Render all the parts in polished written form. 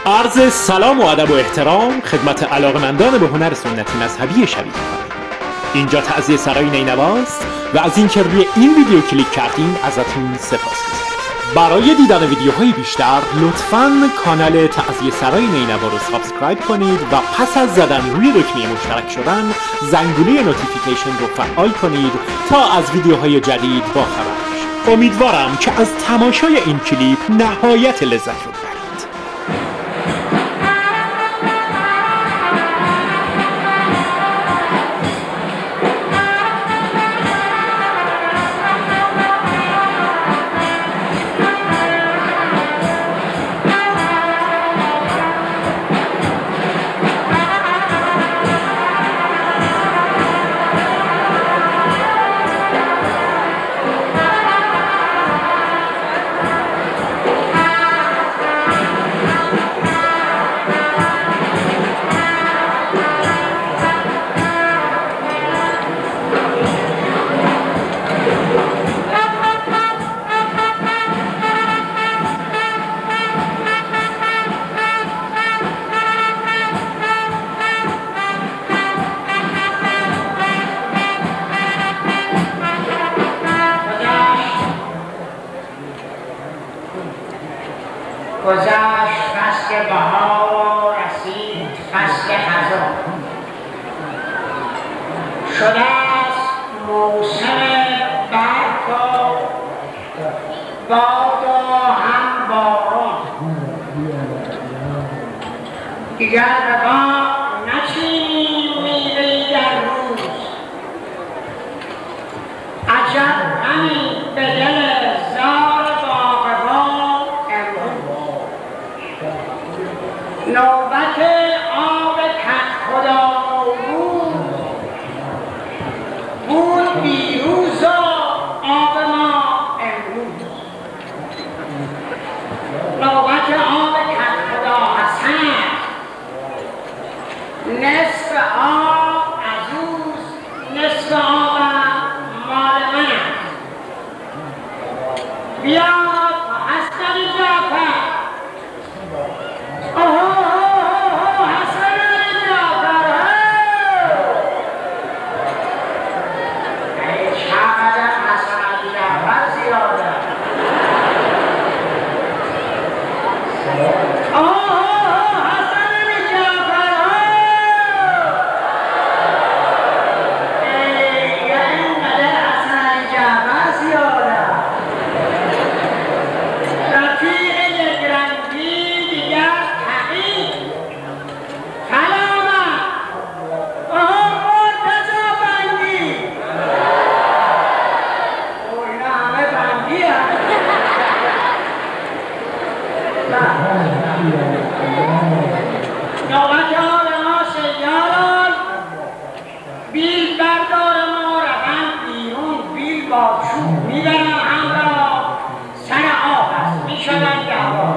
عرض سلام و ادب و احترام خدمت علاقمندان به هنر سنتی مذهبی شبیه خانه. اینجا تعزیه سرای نینواست و از اینکه روی این ویدیو کلیک کردین ازتون سپاسگزارم. برای دیدن ویدیوهای بیشتر لطفاً کانال تعزیه سرای نینوا رو سابسکرایب کنید و پس از زدن روی دکمه مشترک شدن زنگوله نوتیفیکیشن رو فعال کنید تا از ویدیوهای جدید باخبر بشید. امیدوارم که از تماشای این کلیپ نهایت لذت رو ببرید. گذشت فصل بهار، رسید فصل خزان. شده است موسم برف و باد و هم باران. دیگر به باغ نچینیم میوه‌ای در روز. عجب غمی به دل زار باغبان امروز. نوبت آب کدخدا بود بیروز و آب ما امروز. نوبت آب کدخدا حسن، نصف آب از اوست، نصف آب مال من است. بیا حسن جعفر. نوبت آب ما سیاران، بیل بردار ما روند بیرون. بیل با چوب میبرن همراه، سر آب است میشدن دعوا.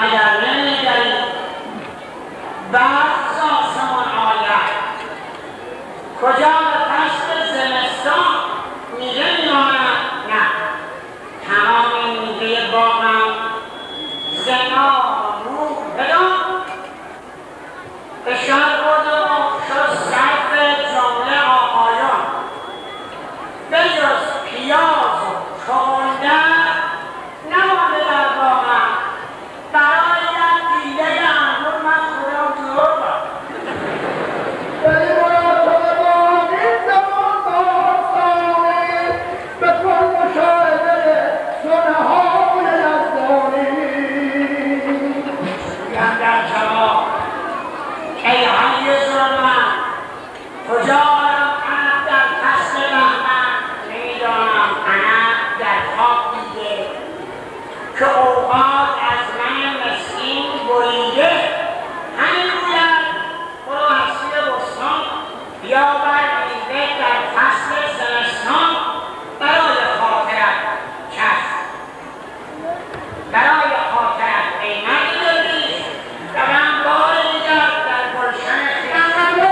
اگر نمیگری بعد آسمان آید کجا به فصل زمستان میوه میماند؟ نه، تمام میوه باغم زنا و نور بدان اشار بردم و شد صرف جمله آقایان بجز پیاز و چغندر نمانده در باغم. برای یک دیده انگور من خودم دور باد. ولی مناسب با این زمان باستانی به کل مشاهده سنهای یزدانی گویم در جواب ای حیز من کجا آرم عنب در فصل بهمن؟ نمیدانم عنب در خواب دیده که اوقات از من مسکین بریده. همین گوید برو مسیر بستان بیاور میوه در فصل زمستان برای خاطرت چشم، برای خاطرت ای مردی روم بار دیگر در گلشن خویش.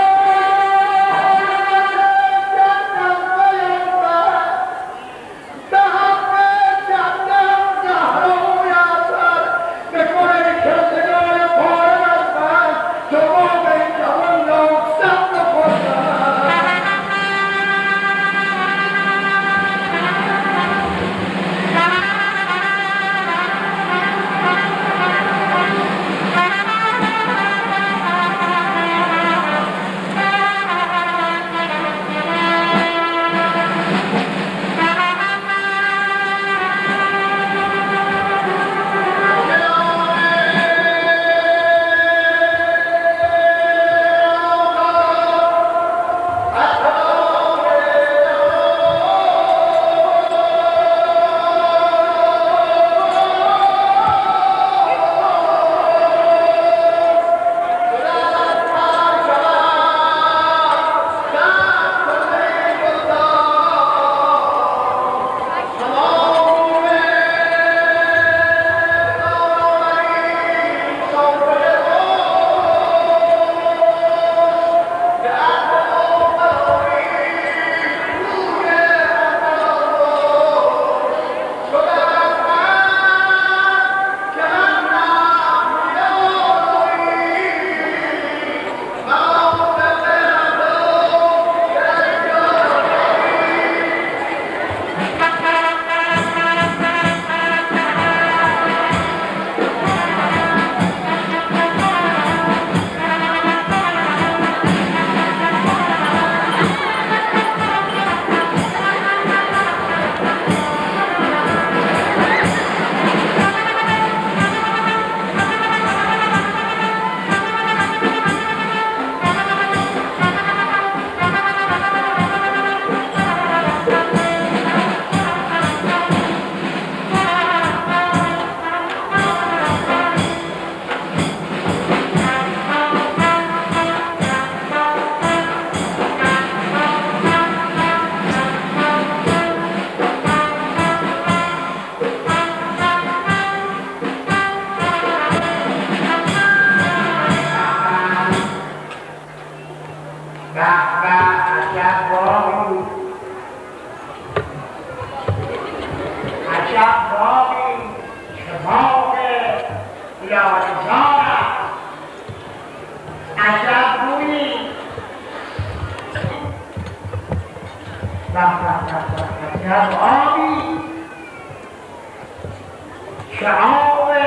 شعار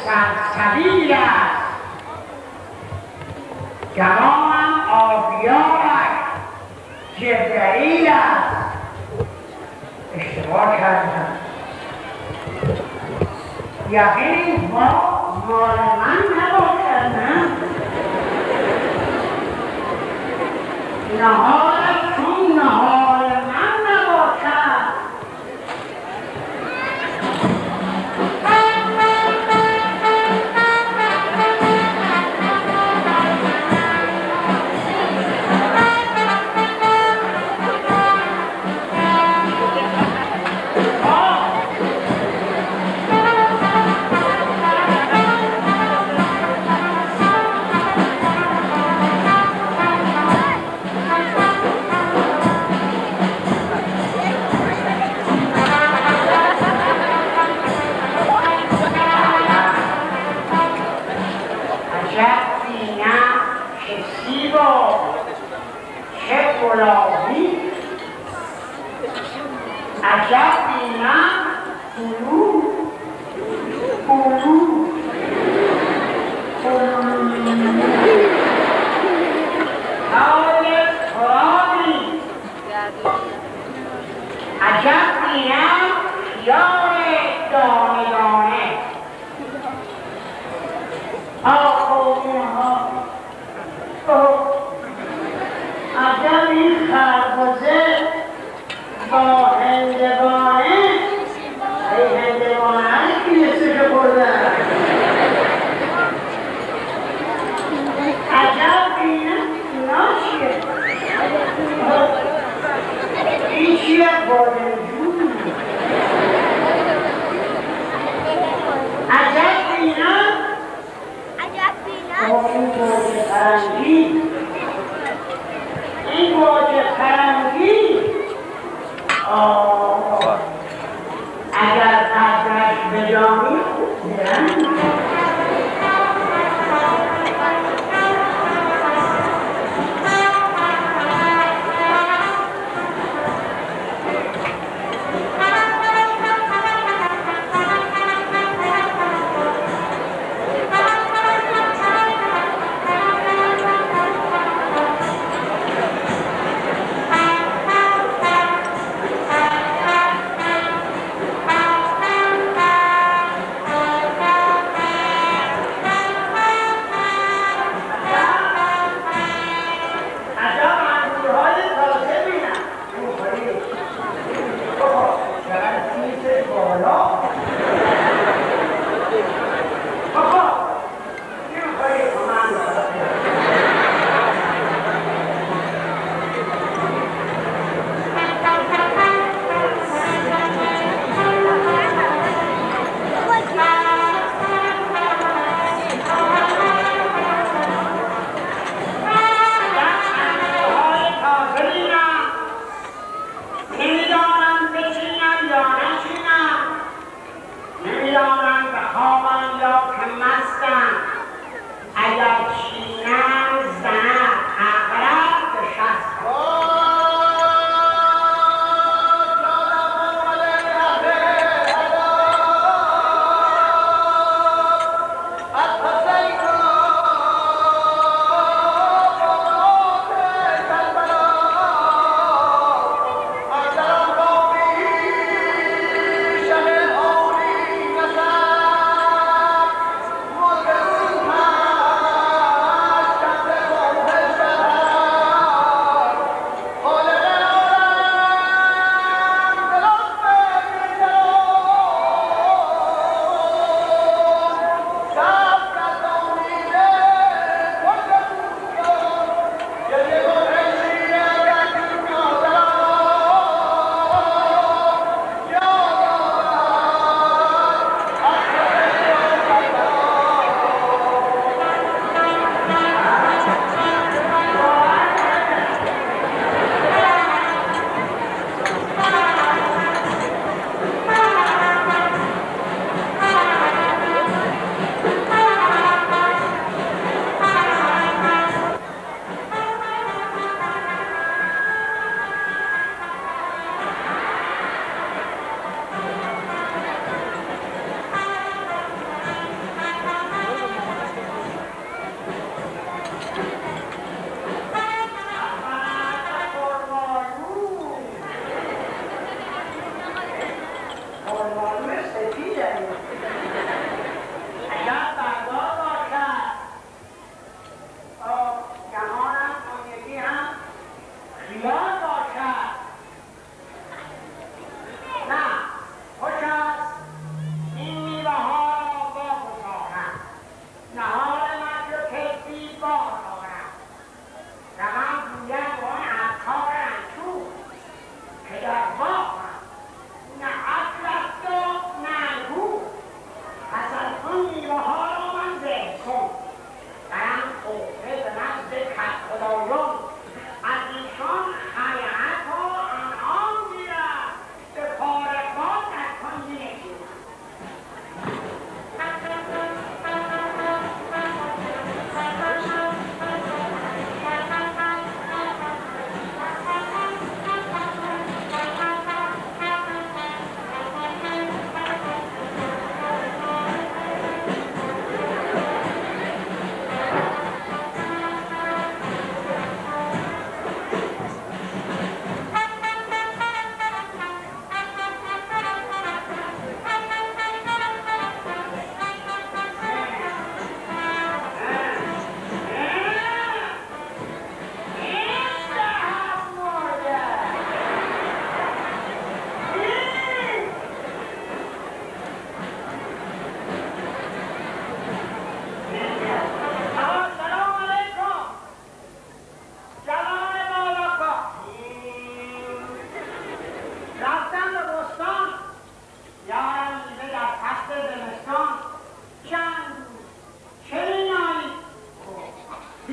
سلسبیل است جوانم آبیارش جبرئیل است. اشتباه کردم. یقین مال من نباشد. نه نهارش چون نهار من نباشد. گلابی عجب بینم بلو حال ترابی عجب بینم خیار دانه دانه اینها عجب این خربزه با هندوانه ای هندوانه که نصفش بردن عجب بینم اینا چیه؟ این چیه بادمجون؟ عجب بینم این گوجه فرنگی این گوجه فرنگی اگر قدرش بدانی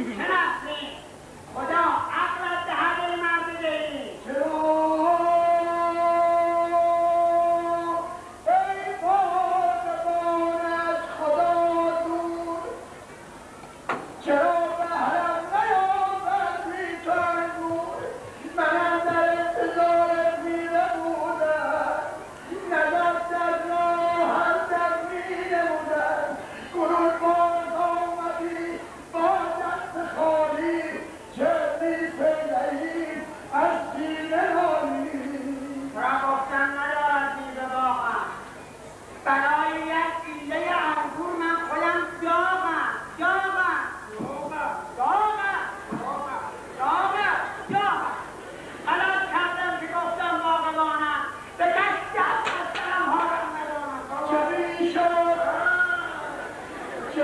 نسرین خدا عقلت دهد ای مرد دیری ای بادبان از خدا دور چرا بهرم نیاوردی تو انگور منم در انتظارت میره بودم نظر در راهم در میره بودم کنون باز آمدی با دست خالی چه میپیدهی از سینه نالی را گفتن ندارد میوه واقعا برای یک ایله انگور من خودم داغم غلط کردم که گفتم باغبانم به کش دست از سرم هارم ندارم چه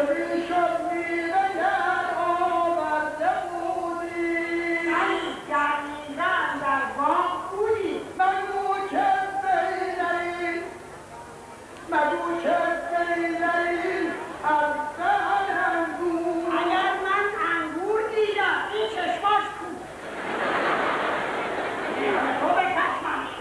میشد میوه گر آورده بودی در میوه اندر باغ بودی مگو که بریدی از دهن انگور اگر من انگور دیدم این چشماش کو تو به کشمش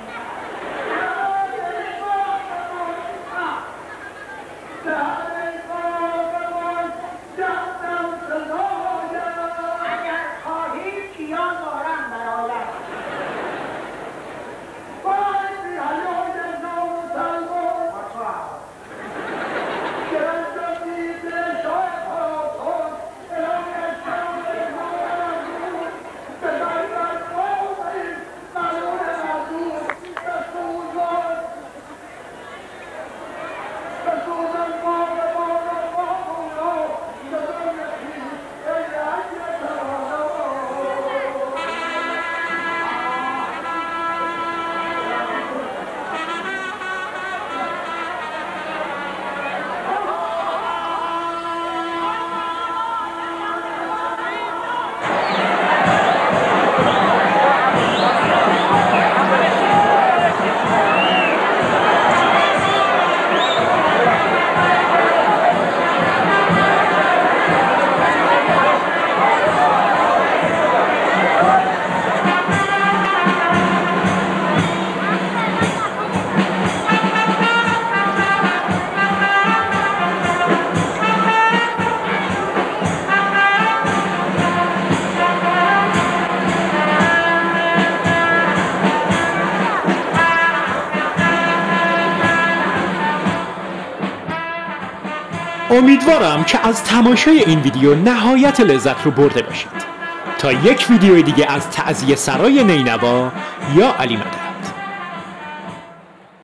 اگر خواهی کیا دارم برایت امیدوارم که از تماشای این ویدیو نهایت لذت رو برده باشید. تا یک ویدیو دیگه از تعزیه سرای نینوا یا علی مدد.